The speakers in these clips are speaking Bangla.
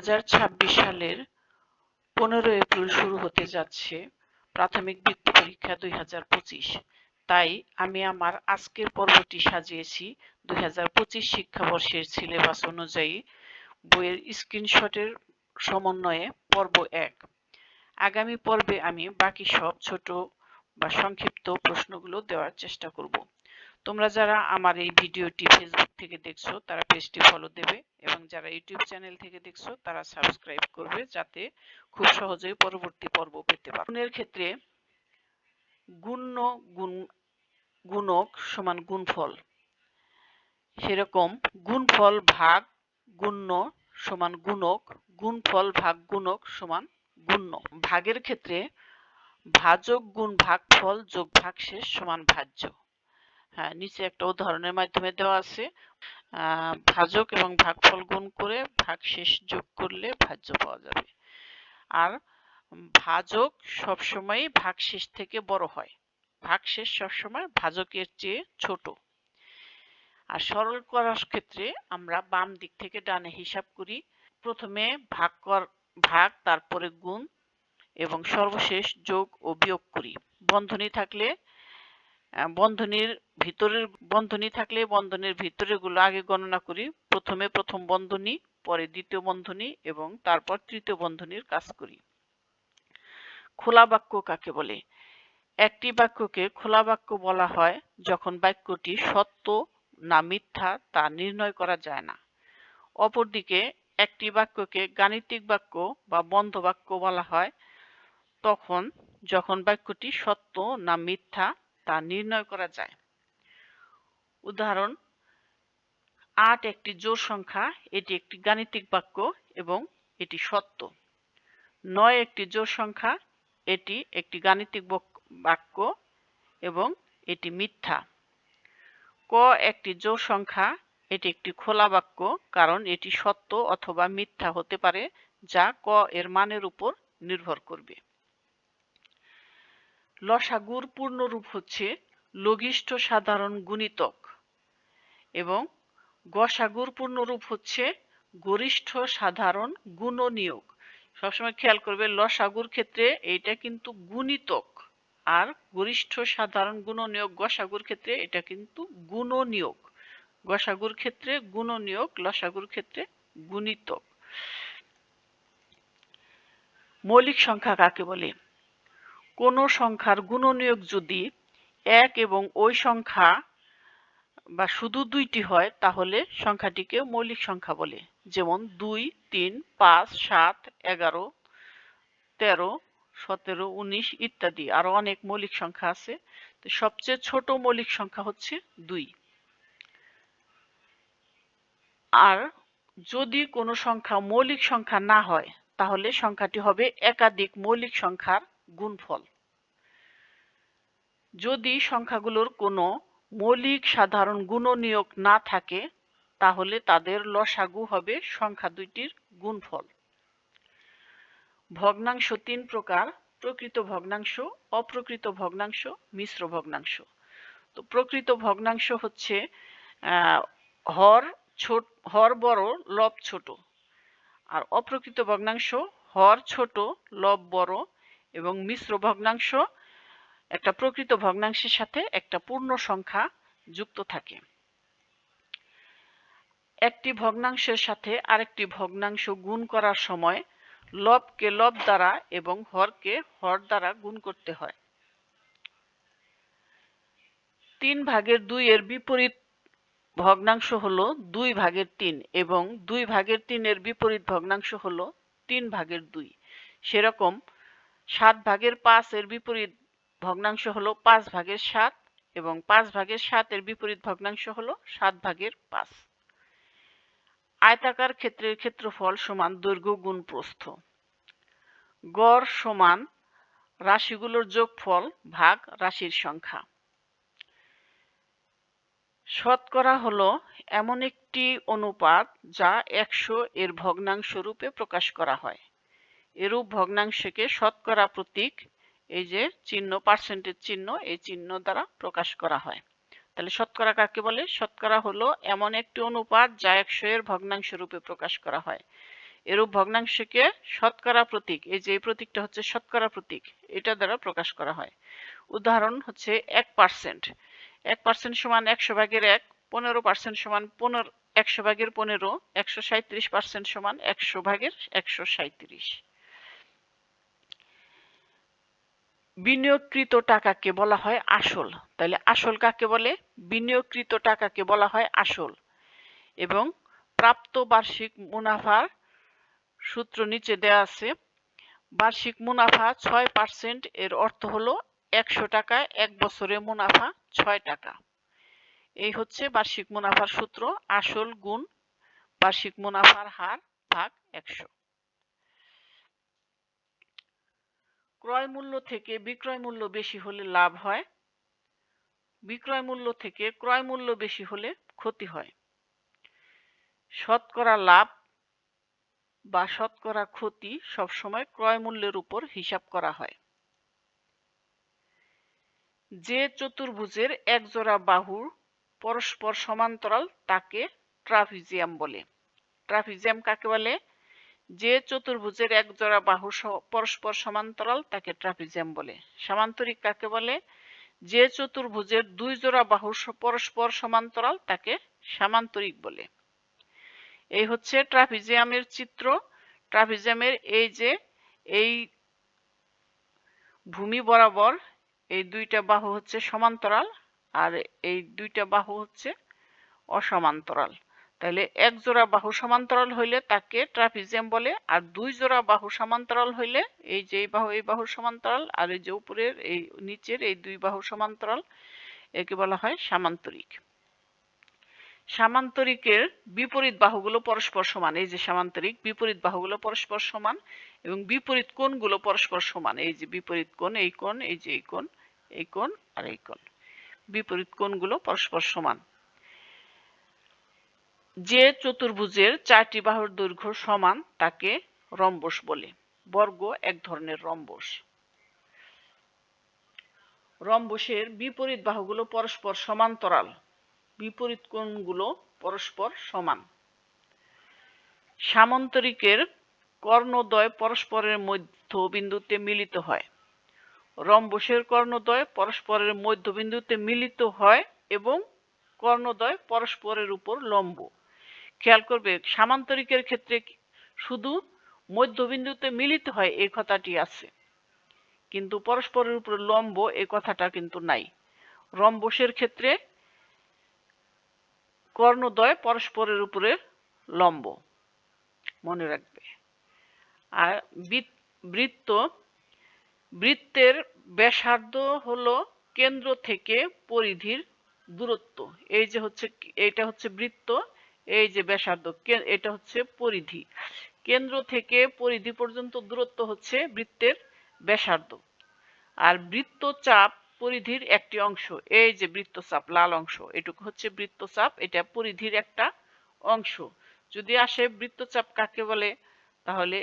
2026 সালের 15 এপ্রিল শুরু হতে যাচ্ছে প্রাথমিক বৃত্তি পরীক্ষা 2025। তাই আমি আমার আজকের পর্বটি সাজিয়েছি 2025 শিক্ষাবর্ষের সিলেবাস অনুযায়ী বইয়ের স্ক্রিনশটের সমন্বয়ে পর্ব 1। আগামী পর্বে আমি বাকি সব ছোট বা সংক্ষিপ্ত প্রশ্নগুলো দেওয়ার চেষ্টা করব। তোমরা যারা আমার এই ভিডিওটি ফেসবুক থেকে দেখছো তারা পেজটি ফলো দেবে এবং যারা ইউটিউব চ্যানেল থেকে দেখছো তারা সাবস্ক্রাইব করবে, যাতে খুব সহজেই পরবর্তী পর্ব পেতে পারো। গুণের ক্ষেত্রে গুণ্য গুণক সমান গুণফল, সেরকম গুণফল ভাগ গুণ্য সমান গুণক, গুণফল ভাগ গুণক সমান গুণ্য। ভাগের ক্ষেত্রে ভাজক গুণ ভাগফল যোগ ভাগশেষ সমান ভাজ্য। হ্যাঁ, নিচে একটা উদাহরণের মাধ্যমে দেওয়া আছে। ভাজক এবং ভাগফল গুণ করে ভাগশেষ যোগ করলে ভাজ্য পাওয়া যাবে। আর ভাজক সবসময় ভাগশেষ থেকে বড় হয়, ভাগশেষ সবসময় ভাজকের চেয়ে ছোট। আর সরল করার ক্ষেত্রে আমরা বাম দিক থেকে ডানে হিসাব করি। প্রথমে ভাগ, তারপরে গুণ এবং সর্বশেষ যোগ ও বিয়োগ করি। বন্ধনী থাকলে বন্ধনীর ভিতরের গুলো আগে গণনা করি। প্রথমে প্রথম বন্ধনী, পরে দ্বিতীয় বন্ধনী এবং তারপর তৃতীয় বন্ধনীর কাজ করি। খোলা বাক্য কাকে বলে? একটি বাক্যকে খোলা বাক্য বলা হয় যখন বাক্যটি সত্য না মিথ্যা তা নির্ণয় করা যায় না। অপরদিকে একটি বাক্যকে গাণিতিক বাক্য বা বন্ধ বাক্য বলা হয় যখন বাক্যটি সত্য না মিথ্যা তা নির্ণয় করা যায়। উদাহরণ: ৮ একটি জোড় সংখ্যা, এটি একটি গাণিতিক বাক্য এবং এটি সত্য। ৯ একটি জোড় সংখ্যা, এটি একটি গাণিতিক বাক্য এবং এটি মিথ্যা। ক একটি জোড় সংখ্যা, এটি একটি খোলা বাক্য কারণ এটি সত্য অথবা মিথ্যা হতে পারে, যা ক এর মানের উপর নির্ভর করবে। লসাগুর পূর্ণরূপ হচ্ছে লঘিষ্ঠ সাধারণ গুণিতক এবং গসাগুর পূর্ণরূপ হচ্ছে গরিষ্ঠ সাধারণ গুণনীয়ক। সবসময় খেয়াল করবে, লসাগুর ক্ষেত্রে এইটা কিন্তু গুণিতক, আর গরিষ্ঠ সাধারণ গুণনীয়ক গসাগুর ক্ষেত্রে এটা কিন্তু গুণনীয়ক। গসাগুর ক্ষেত্রে গুণনীয়ক, লসাগুর ক্ষেত্রে গুণিতক। মৌলিক সংখ্যা কাকে বলে? কোন সংখ্যার গুণনীয়ক যদি 1 এবং ওই সংখ্যা বা শুধু দুইটি হয় তাহলে সংখ্যাটিকে মৌলিক সংখ্যা বলে। যেমন 2, 3, 5, 7, 11, 13, 17, 19 ইত্যাদি। আরো অনেক মৌলিক সংখ্যা আছে। তো সবচেয়ে ছোট মৌলিক সংখ্যা হচ্ছে 2। আর যদি কোনো সংখ্যা মৌলিক সংখ্যা না হয় তাহলে সংখ্যাটি হবে একাধিক মৌলিক সংখ্যার গুণফল। যদি সংখ্যাগুলোর কোনো মৌলিক সাধারণ গুণনীয়ক না থাকে তাহলে তাদের লসাগু হবে সংখ্যা দুইটির গুণফল। ভগ্নাংশ 3 প্রকার: প্রকৃত ভগ্নাংশ, অপ্রকৃত ভগ্নাংশ, মিশ্র ভগ্নাংশ। তো প্রকৃত ভগ্নাংশ হচ্ছে হর বড় লব ছোট, আর অপ্রকৃত ভগ্নাংশ হর ছোট লব বড় এবং মিশ্র ভগ্নাংশ একটা প্রকৃত ভগ্নাংশের সাথে একটা পূর্ণ সংখ্যা যুক্ত থাকে। একটি ভগ্নাংশের সাথে আরেকটি ভগ্নাংশ গুণ করার সময় লবকে লব দ্বারা এবং হরকে হর দ্বারা গুণ করতে হয়। 3/2 এর বিপরীত ভগ্নাংশ হলো 2/3 এবং 2/3 এর বিপরীত ভগ্নাংশ হলো 3/2। সেরকম 7/5 এর বিপরীত ভগ্নাংশ হলো 5/7 এবং 5/7 এর বিপরীত ভগ্নাংশ হলো 7/5। আয়তাকার ক্ষেত্রের ক্ষেত্রফল সমান দৈর্ঘ্য গুণ প্রস্থ। গড় সমান রাশিগুলোর যোগফল ভাগ রাশির সংখ্যা। শতকরা হলো এমন একটি অনুপাত যা 100 এর ভগ্নাংশ রূপে প্রকাশ করা হয়। এরূপ ভগ্নাংশকে শতকরা প্রতীক, এই যে চিহ্ন, পার্সেন্টেজ চিহ্ন, এই চিহ্ন দ্বারা প্রকাশ করা হয়। তাহলে শতকরা কাকে বলে? শতকরা হলো এমন একটি অনুপাত যা 100 এর ভগ্নাংশ রূপে প্রকাশ করা হয়। এরূপ ভগ্নাংশকে শতকরা প্রতীক, এই যে এই প্রতীকটা হচ্ছে শতকরা প্রতীক, এটা দ্বারা প্রকাশ করা হয়। উদাহরণ হচ্ছে 1%। 1% সমান 100 ভাগের 1, 15% সমান 100 ভাগের 15, 137% সমান 100 ভাগের 137। বিনিয়োগকৃত টাকাকে বলা হয় আসল। তাহলে আসল কাকে বলে? বিনিয়োগকৃত টাকাকে বলা হয় আসল। এবং প্রাপ্ত বার্ষিক মুনাফার সূত্র নিচে দেওয়া আছে। বার্ষিক মুনাফা 6%, এর অর্থ হলো 100 টাকায় 1 বছরে মুনাফা 6 টাকা। এই হচ্ছে বার্ষিক মুনাফার সূত্র, আসল গুণ বার্ষিক মুনাফার হার ভাগ 100। ক্রয় মূল্য থেকে বিক্রয় মূল্য বেশি হলে লাভ হয়, বিক্রয় মূল্য থেকে ক্রয় মূল্য বেশি হলে ক্ষতি হয়। শতকরা লাভ বা শতকরা ক্ষতি সবসময় ক্রয় মূল্যের উপর হিসাব করা হয়। যে চতুর্ভুজের একজোড়া বাহু পরস্পর সমান্তরাল তাকে ট্রাপিজিয়াম বলে। ট্রাপিজিয়াম কাকে বলে? যে চতুর্ভুজের একজোড়া বাহু পরস্পর সমান্তরাল তাকে ট্রাপিজিয়াম বলে। সামান্তরিক কাকে বলে? যে চতুর্ভুজের 2 জোড়া বাহু পরস্পর সমান্তরাল তাকে সামান্তরিক বলে। এই হচ্ছে ট্রাপিজিয়ামের চিত্র। ট্রাপিজিয়ামের এই যে এই ভূমি বরাবর এই দুইটা বাহু হচ্ছে সমান্তরাল আর এই দুইটা বাহু হচ্ছে অসমান্তরাল। তাহলে এক জোড়া বাহু সমান্তরাল হইলে তাকে ট্রাপিজিয়াম বলে, আর 2 জোড়া বাহু সমান্তরাল হইলে এই যে এই বাহু সমান্তরাল আর এই যে উপরের এই নিচের এই 2 বাহু সমান্তরাল, একে বলা হয় সামান্তরিক। সামান্তরিকের বিপরীত বাহুগুলো পরস্পর সমান। এই যে সামান্তরিক, বিপরীত বাহুগুলো পরস্পর সমান এবং বিপরীত কোণগুলো পরস্পর সমান। এই যে বিপরীত কোণ, এই কোণ, এই যে এই কোণ, এই কোণ আর এই কোণ, বিপরীত কোণগুলো পরস্পর সমান। যে চতুর্ভুজের 4টি বাহুর দৈর্ঘ্য সমান তাকে রম্বস বলে। বর্গ এক ধরনের রম্বস। রম্বসের বিপরীত বাহুগুলো পরস্পর সমান্তরাল, বিপরীত কোণগুলো পরস্পর সমান। সামান্তরিকের কর্ণদ্বয় পরস্পরের মধ্যবিন্দুতে মিলিত হয়। রম্বসের কর্ণদ্বয় পরস্পরের মধ্যবিন্দুতে মিলিত হয় এবং কর্ণদ্বয় পরস্পরের উপর লম্ব। খেয়াল করবে, সামান্তরিকের ক্ষেত্রে শুধু মধ্যবিন্দুতে মিলিত হয় এই কথাটি আছে, কিন্তু পরস্পরের উপর লম্ব এই কথাটা কিন্তু নাই। রম্বসের ক্ষেত্রে কর্ণদ্বয় পরস্পরের উপরে লম্ব, মনে রাখবে। আর বৃত্তের ব্যাসার্ধ হলো কেন্দ্র থেকে পরিধির দূরত্ব। এই যে হচ্ছে, এটা হচ্ছে বৃত্ত, এই যে ব্যাসার্ধ, এটা হচ্ছে পরিধি। কেন্দ্র থেকে পরিধি পর্যন্ত দূরত্ব হচ্ছে বৃত্তের ব্যাসার্ধ। আর বৃত্তচাপ পরিধির একটি অংশ। এই যে বৃত্তচাপ লাল অংশ, এটুকু হচ্ছে বৃত্তচাপ, এটা পরিধির একটা অংশ। যদি আসে বৃত্তচাপ কাকে বলে, তাহলে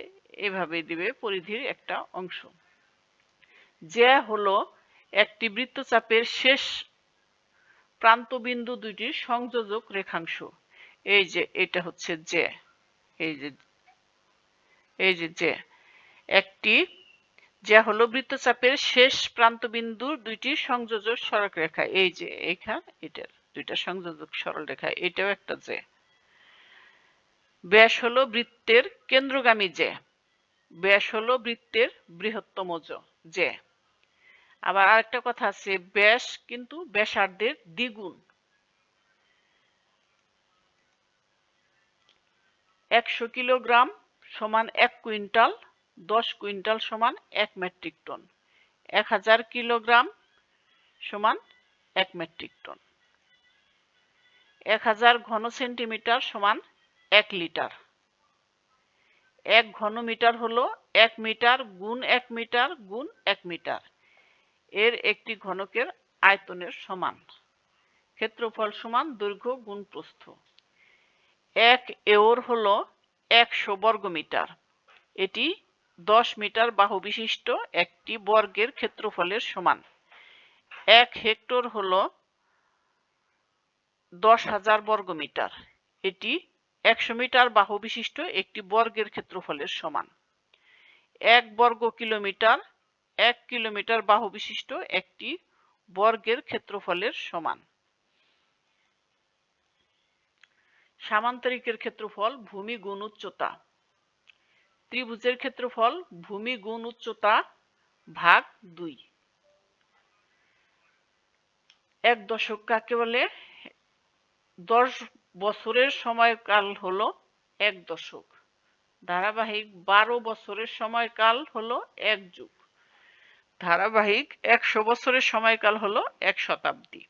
এভাবে দিবে পরিধির একটা অংশ। জ্যা হলো একটি বৃত্তচাপের শেষ প্রান্তবিন্দু দুইটির সংযোজক রেখাংশ। এই যে এটা হচ্ছে জ্যা, এই যে জ্যা। একটি জ্যা হলো বৃত্তচাপের শেষ প্রান্তবিন্দু দুইটির সংযোজক সরল রেখা। এই যে এখানে এটার দুইটা সংযোজক সরল রেখা, এটাও একটা জ্যা। ব্যাস হলো বৃত্তের কেন্দ্রগামী জ্যা। ব্যাস হলো বৃত্তের বৃহত্তম জ্যা। আবার আরেকটা কথা আছে, ব্যাস কিন্তু ব্যাসার্ধের দ্বিগুণ। 100 কিলোগ্রাম সমান 1 কুইন্টাল, 10 কুইন্টাল সমান 1 মেট্রিক টন, 1000 কিলোগ্রাম সমান 1 মেট্রিক টন। 1000 ঘন সেন্টিমিটার সমান 1 লিটার। 1 ঘন মিটার হলো 1 মিটার গুণ 1 মিটার গুণ 1 মিটার। এর একটি ঘনকের আয়তনের সমান। ক্ষেত্রফল সমান দৈর্ঘ্য গুণ প্রস্থ। 1 এওর হলো 100 বর্গমিটার। এটি 10 মিটার বাহু বিশিষ্ট একটি বর্গের ক্ষেত্রফলের সমান। 1 হেক্টর হলো 10,000 বর্গমিটার। এটি 100 মিটার বাহু বিশিষ্ট একটি বর্গের ক্ষেত্রফলের সমান। 1 বর্গ কিলোমিটার 1 কিলোমিটার বাহু বিশিষ্ট একটি বর্গের ক্ষেত্রফলের সমান। সামান্তরিকের ক্ষেত্রফল ভূমি গুণ উচ্চতা। ত্রিভুজের ক্ষেত্রফল ভূমি গুণ উচ্চতা ভাগ 2। 1 দশক কাকে বলে? 10 বছরের সময়কাল হলো 1 দশক। ধারাবাহিক 12 বছরের সময়কাল হলো 1 যুগ। ধারাবাহিক 100 বছরের সময়কাল হলো 1 শতাব্দী।